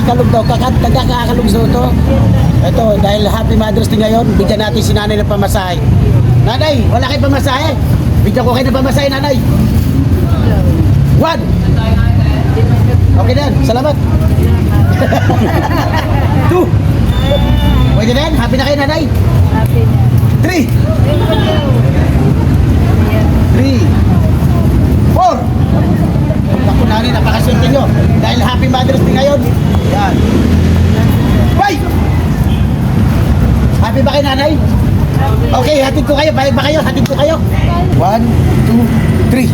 Kakalog daw, kakakalog sa ito. Ito, dahil Happy Mother's Day ngayon, bigyan natin si nanay ng pamasahe. Nanay, wala kayo pamasahe? Bigyan ko kayo ng pamasahe, nanay. 1. Okay na yan, salamat. 2. Pwede na yan, happy na kayo, nanay. 3. 4. Naku, nanay, napakaswerte nyo. Dahil Happy Mother's Day ngayon. Yan. 5. Happy ba kayo, nanay? Okay, hatid ko kayo. Bayad ba kayo? Hatid ko kayo. 1, 2, 3.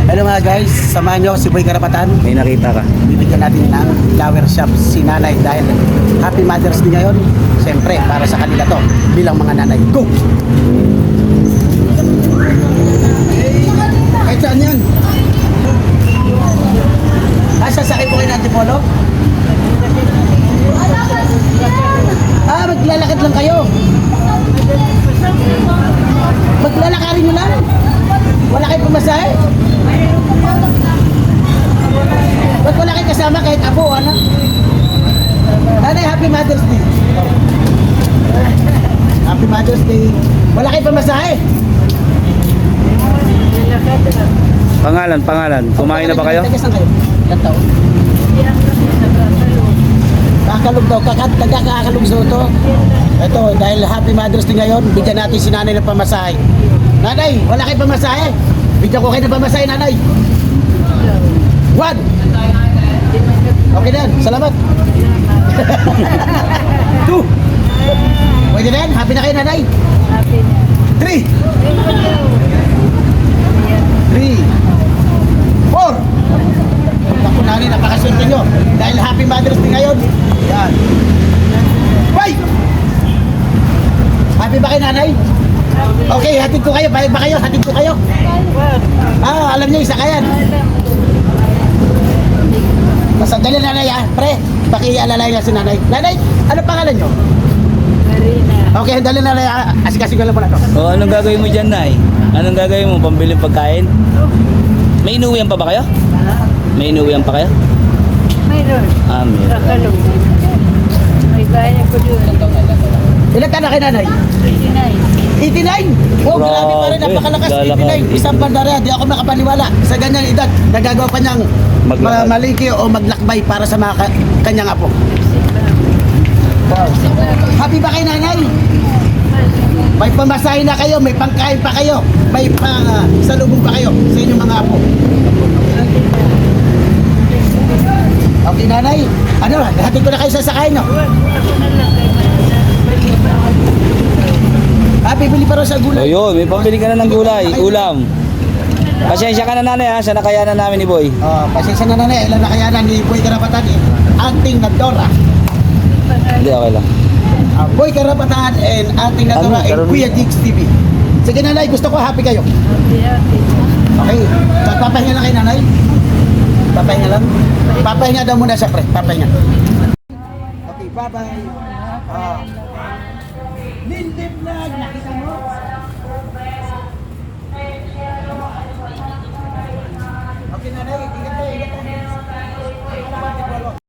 Hello mga guys, samahan nyo si Boy Karapatan. May nakita ka. Bibigyan natin ng flower shop si nanay dahil Happy Mother's Day ngayon. Siyempre, para sa kanila to bilang mga nanay. Go! Kahit saan yan? Sasakay po kayo ng Antipolo? Maglalakad lang kayo. Maglalakarin nyo lang. Wala kayong pumasahe. Ba't wala kayong kasama kahit apo, anak? Nanay, Happy Mother's Day. Happy Mother's Day. Wala kayong pamasahe. Pangalan. Kumain na ba kayo? Taga saan kayo? Ilang taon? Kakalog daw, kakakalog sa ito. Ito, dahil Happy Mother's Day ngayon, bigyan natin si nanay ng pamasahe. Nanay, wala kayong pamasahe? Bigyan ko kayo ng pamasahe, nanay. 1. Okay na yan, salamat. 2. Pwede na yan, happy na kayo, nanay. 3. 4. Naku, nanay, napakaswerte nyo. Dahil Happy Mother's Day ngayon. Yan. 5. Happy ba kayo, nanay? Okay, hatid ko kayo. Bayad ba kayo? Hatid ko kayo. Alam niyo, isa kayan. Masandali, nanay, pre. Pakialalay nga si nanay. Nanay, ano pangalan nyo? Okay, dali, nanay. Asikasin ko lang muna to. O, anong gagawin mo dyan, Nay? Anong gagawin mo? Pambiling pagkain? May inuwian pa ba kayo? May inuwian pa kayo? Mayroon. Meron. Kakalog. May bayan ko doon. Ilan ka na kay nanay? 89? Oh, grabe pa rin, Grabe, napakalakas. lalakad. 89, isang bandarya, di ako makapaniwala. Sa ganyang edad, nagagawa pa niyang Maglakad. maliki o maglakbay para sa mga kanyang apo. Wow. Happy ba kay nanay? May pamasahe na kayo, may pangkain pa kayo, may salubong pa kayo sa inyong mga apo. Okay, nanay, ano, hatid ko na kayo sa sakay, no? Bibili pa rin sa O gulay. yun, may pambili ka na ng gulay, ulam. Pasensya ka na, Nanay, ha, sa nakayanan namin ni Boy. Pasensya na nanay, ilan na kaya na ni Boy Karapatan Acting na Dora. Hindi, okay lang. Boy Karapatan and Acting na Dora and Karoon. Kuya Jigs TV. Sige nanay, gusto ko happy kayo. Okay, papahinga lang kayo nanay. Papahinga lang. Papahinga daw muna siya, pre. Papahinga. Okay, bye-bye. Lindip lang, nakita